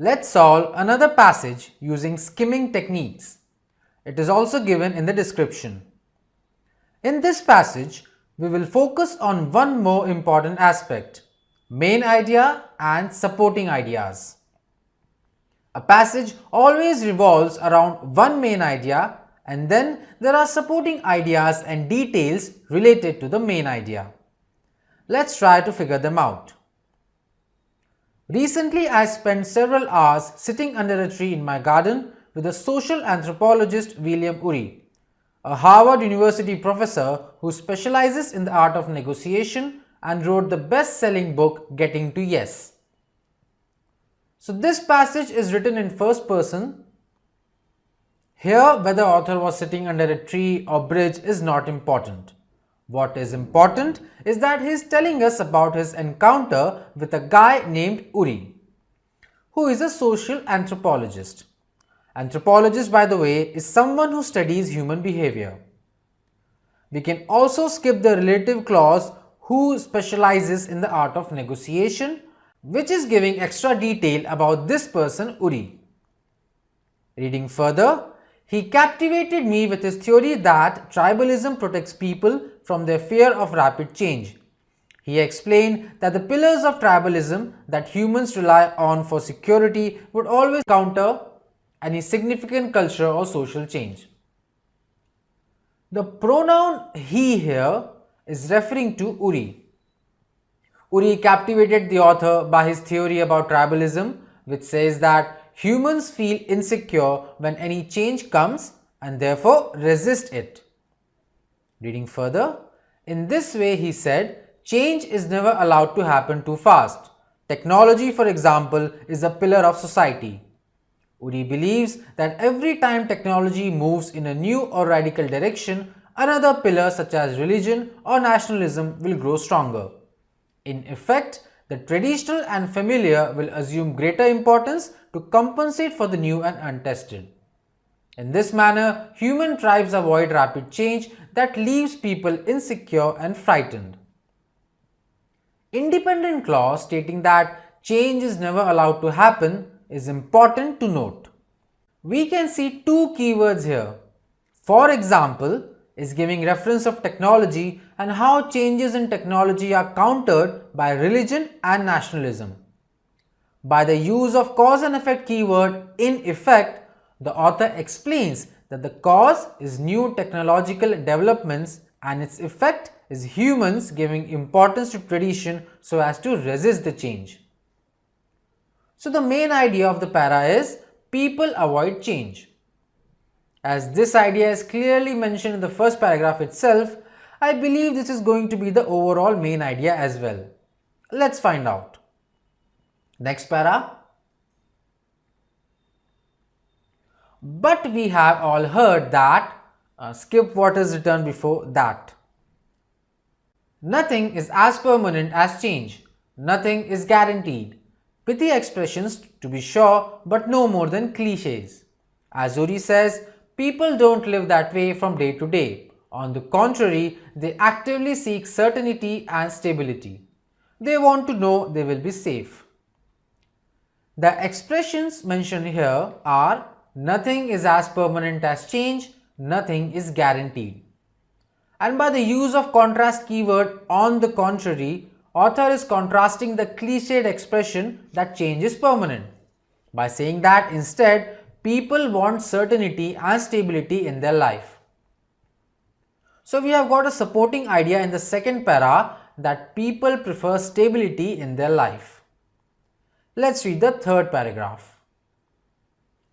Let's solve another passage using skimming techniques. It is also given in the description. In this passage, we will focus on one more important aspect: main idea and supporting ideas. A passage always revolves around one main idea, and then there are supporting ideas and details related to the main idea. Let's try to figure them out. Recently, I spent several hours sitting under a tree in my garden with the social anthropologist William Ury, a Harvard University professor who specializes in the art of negotiation and wrote the best-selling book Getting to Yes. So this passage is written in first person. Here, whether author was sitting under a tree or bridge is not important. What is important is that he is telling us about his encounter with a guy named Ury, who is a social anthropologist. Anthropologist, by the way, is someone who studies human behavior. We can also skip the relative clause who specializes in the art of negotiation, which is giving extra detail about this person Ury. Reading further, he captivated me with his theory that tribalism protects people from their fear of rapid change. He explained that the pillars of tribalism that humans rely on for security would always counter any significant cultural or social change. The pronoun he here is referring to Ury. Ury captivated the author by his theory about tribalism, which says that humans feel insecure when any change comes and therefore resist it. Reading further, in this way he said, change is never allowed to happen too fast. Technology, for example, is a pillar of society. Ury believes that every time technology moves in a new or radical direction, another pillar such as religion or nationalism will grow stronger. In effect, the traditional and familiar will assume greater importance to compensate for the new and untested. In this manner, human tribes avoid rapid change that leaves people insecure and frightened. Independent clause stating that change is never allowed to happen is important to note. We can see two keywords here. For example, is giving reference of technology and how changes in technology are countered by religion and nationalism. By the use of cause and effect keyword in effect, the author explains that the cause is new technological developments and its effect is humans giving importance to tradition so as to resist the change. So the main idea of the para is people avoid change. As this idea is clearly mentioned in the first paragraph itself, I believe this is going to be the overall main idea as well. Let's find out. Next para. But we have all heard that, skip what is written before that. Nothing is as permanent as change. Nothing is guaranteed. Pithy expressions to be sure, but no more than cliches. As Ury says, people don't live that way from day to day. On the contrary, they actively seek certainty and stability. They want to know they will be safe. The expressions mentioned here are nothing is as permanent as change, nothing is guaranteed. And by the use of contrast keyword on the contrary, author is contrasting the cliched expression that change is permanent by saying that instead people want certainty and stability in their life. So we have got a supporting idea in the second para that people prefer stability in their life. Let's read the third paragraph.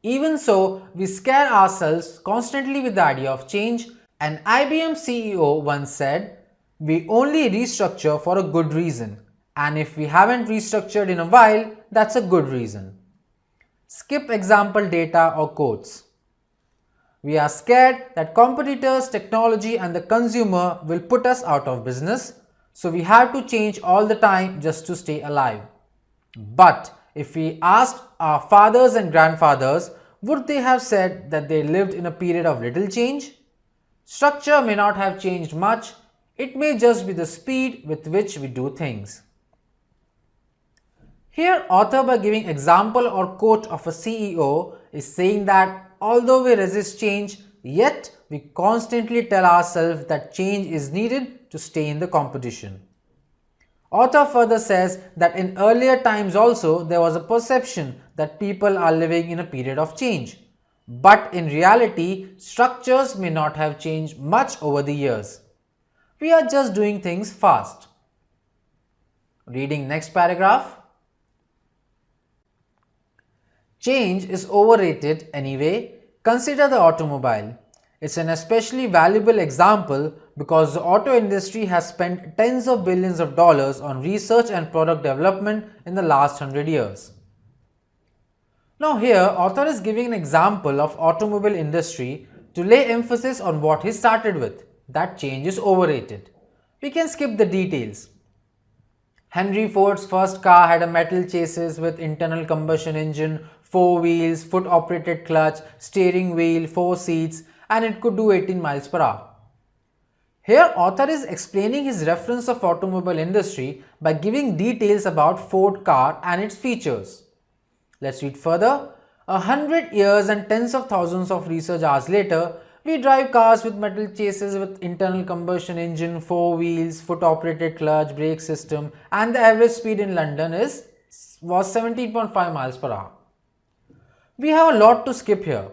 Even so, we scare ourselves constantly with the idea of change. An IBM CEO once said, "We only restructure for a good reason, and if we haven't restructured in a while, that's a good reason." Skip example data or quotes. We are scared that competitors, technology and the consumer will put us out of business, so we have to change all the time just to stay alive. But if we asked our fathers and grandfathers, would they have said that they lived in a period of little change? Structure may not have changed much, it may just be the speed with which we do things. Here, author by giving example or quote of a CEO is saying that although we resist change, yet we constantly tell ourselves that change is needed to stay in the competition. Author further says that in earlier times also there was a perception that people are living in a period of change. But in reality, structures may not have changed much over the years. We are just doing things fast. Reading next paragraph. Change is overrated anyway. Consider the automobile. It's an especially valuable example because the auto industry has spent tens of billions of dollars on research and product development in the last 100 years. Now here, author is giving an example of automobile industry to lay emphasis on what he started with, that change is overrated. We can skip the details. Henry Ford's first car had a metal chassis with internal combustion engine, 4 wheels, foot-operated clutch, steering wheel, 4 seats, and it could do 18 miles per hour. Here, author is explaining his reference of automobile industry by giving details about Ford car and its features. Let's read further. 100 years and tens of thousands of research hours later, we drive cars with metal chassis with internal combustion engine, 4 wheels, foot-operated clutch, brake system, and the average speed in London was 17.5 miles per hour. We have a lot to skip here.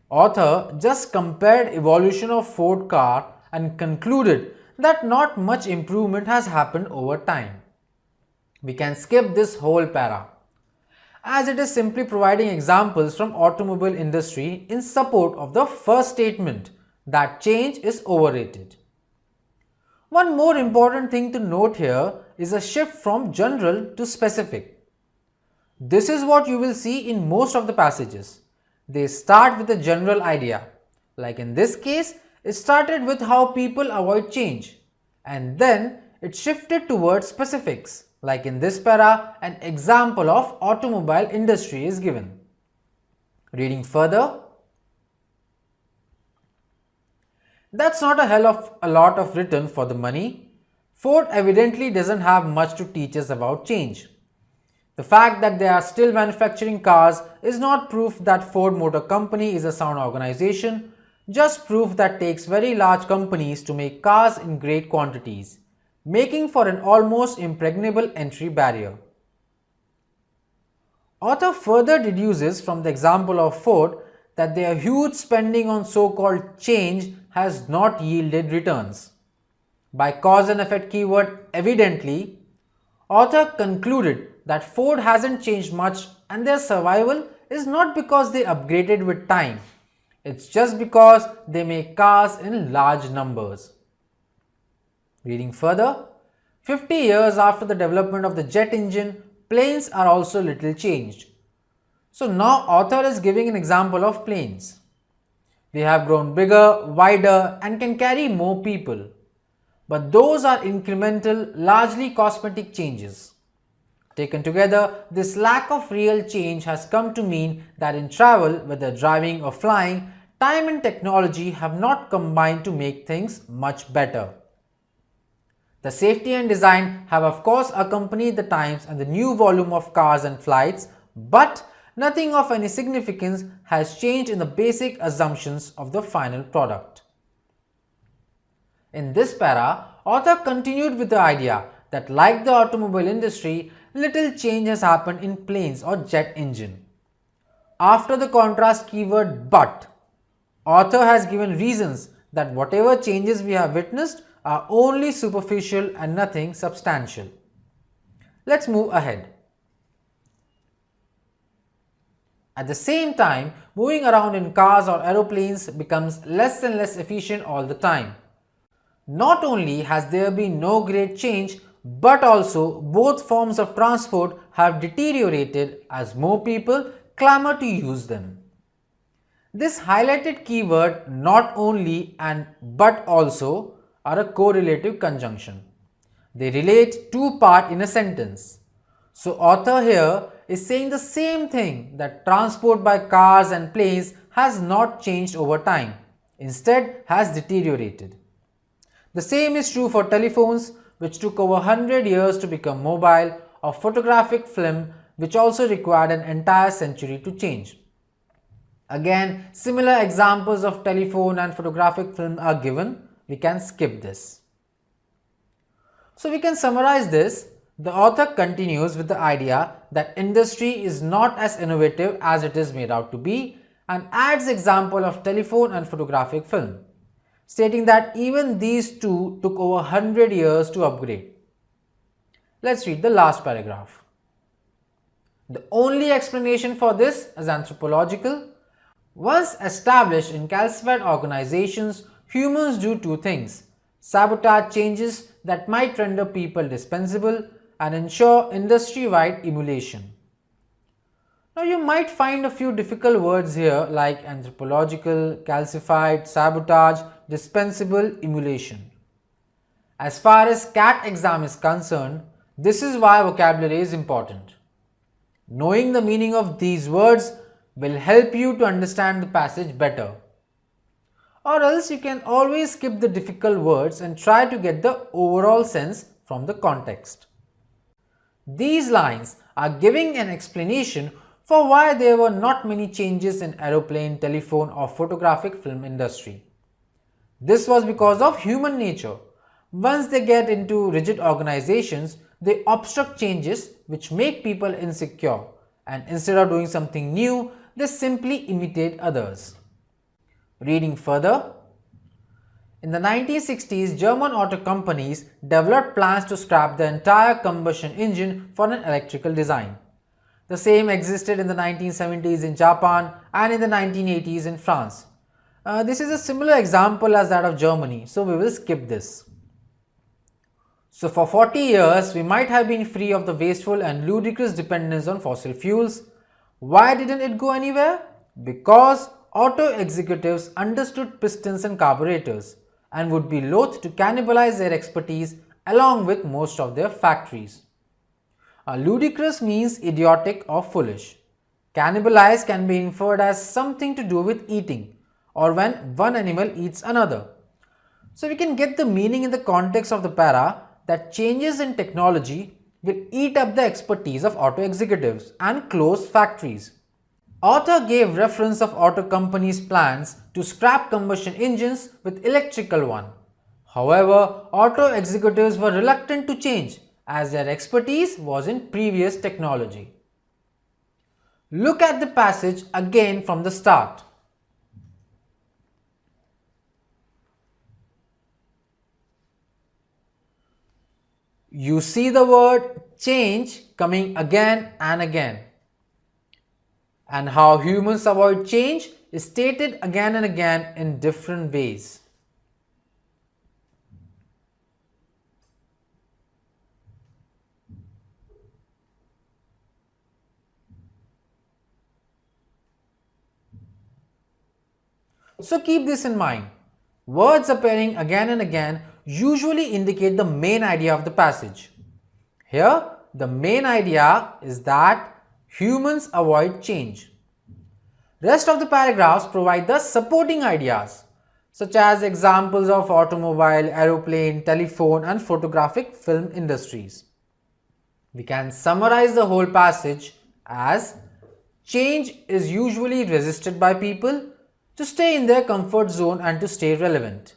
Author just compared evolution of Ford car and concluded that not much improvement has happened over time. We can skip this whole para, as it is simply providing examples from automobile industry in support of the first statement that change is overrated. One more important thing to note here is a shift from general to specific. This is what you will see in most of the passages. They start with a general idea, like in this case, it started with how people avoid change, and then it shifted towards specifics. Like in this para, an example of automobile industry is given. Reading further. That's not a hell of a lot of written for the money. Ford evidently doesn't have much to teach us about change. The fact that they are still manufacturing cars is not proof that Ford Motor Company is a sound organization, just proof that takes very large companies to make cars in great quantities, making for an almost impregnable entry barrier. Author further deduces from the example of Ford that their huge spending on so-called change has not yielded returns. By cause and effect keyword evidently, author concluded that Ford hasn't changed much and their survival is not because they upgraded with time. It's just because they make cars in large numbers. Reading further, 50 years after the development of the jet engine, planes are also little changed. So now author is giving an example of planes. They have grown bigger, wider and can carry more people. But those are incremental, largely cosmetic changes. Taken together, this lack of real change has come to mean that in travel, whether driving or flying, time and technology have not combined to make things much better. The safety and design have of course accompanied the times and the new volume of cars and flights, but nothing of any significance has changed in the basic assumptions of the final product. In this para, author continued with the idea that like the automobile industry, little change has happened in planes or jet engine. After the contrast keyword but, author has given reasons that whatever changes we have witnessed are only superficial and nothing substantial. Let's move ahead. At the same time, moving around in cars or aeroplanes becomes less and less efficient all the time. Not only has there been no great change, but also both forms of transport have deteriorated as more people clamor to use them. This highlighted keyword not only and but also are a correlative conjunction. They relate two parts in a sentence. So author here is saying the same thing, that transport by cars and planes has not changed over time, instead has deteriorated. The same is true for telephones, which took over 100 years to become mobile, of photographic film, which also required an entire century to change. Again, similar examples of telephone and photographic film are given. We can skip this. So we can summarize this. The author continues with the idea that industry is not as innovative as it is made out to be and adds example of telephone and photographic film, stating that even these two took over 100 years to upgrade. Let's read the last paragraph. The only explanation for this is anthropological. Once established in calcified organizations, humans do two things: sabotage changes that might render people dispensable and ensure industry-wide emulation. Now you might find a few difficult words here like anthropological, calcified, sabotage, dispensable, emulation. As far as CAT exam is concerned, this is why vocabulary is important. Knowing the meaning of these words will help you to understand the passage better. Or else you can always skip the difficult words and try to get the overall sense from the context. These lines are giving an explanation for why there were not many changes in aeroplane, telephone or photographic film industry. This was because of human nature. Once they get into rigid organizations, they obstruct changes which make people insecure, and instead of doing something new, they simply imitate others. Reading further, in the 1960s, German auto companies developed plans to scrap the entire combustion engine for an electrical design. The same existed in the 1970s in Japan and in the 1980s in France. This is a similar example as that of Germany, so we will skip this. So for 40 years, we might have been free of the wasteful and ludicrous dependence on fossil fuels. Why didn't it go anywhere? Because auto executives understood pistons and carburetors and would be loath to cannibalize their expertise along with most of their factories. Ludicrous means idiotic or foolish. Cannibalize can be inferred as something to do with eating or when one animal eats another. So we can get the meaning in the context of the para that changes in technology will eat up the expertise of auto executives and close factories. Author gave reference of auto companies' plans to scrap combustion engines with electrical one. However, auto executives were reluctant to change as their expertise was in previous technology. Look at the passage again from the start. You see the word change coming again and again. And how humans avoid change is stated again and again in different ways. So keep this in mind. Words appearing again and again usually indicate the main idea of the passage. Here, the main idea is that humans avoid change. Rest of the paragraphs provide the supporting ideas, such as examples of automobile, aeroplane, telephone and photographic film industries. We can summarize the whole passage as change is usually resisted by people to stay in their comfort zone and to stay relevant.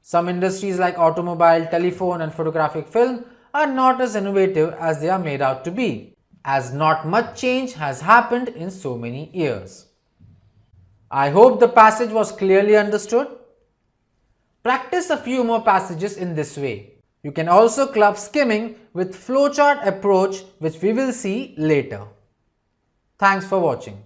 Some industries like automobile, telephone and photographic film are not as innovative as they are made out to be, as not much change has happened in so many years. I hope the passage was clearly understood. Practice a few more passages in this way. You can also club skimming with flowchart approach, which we will see later. Thanks for watching.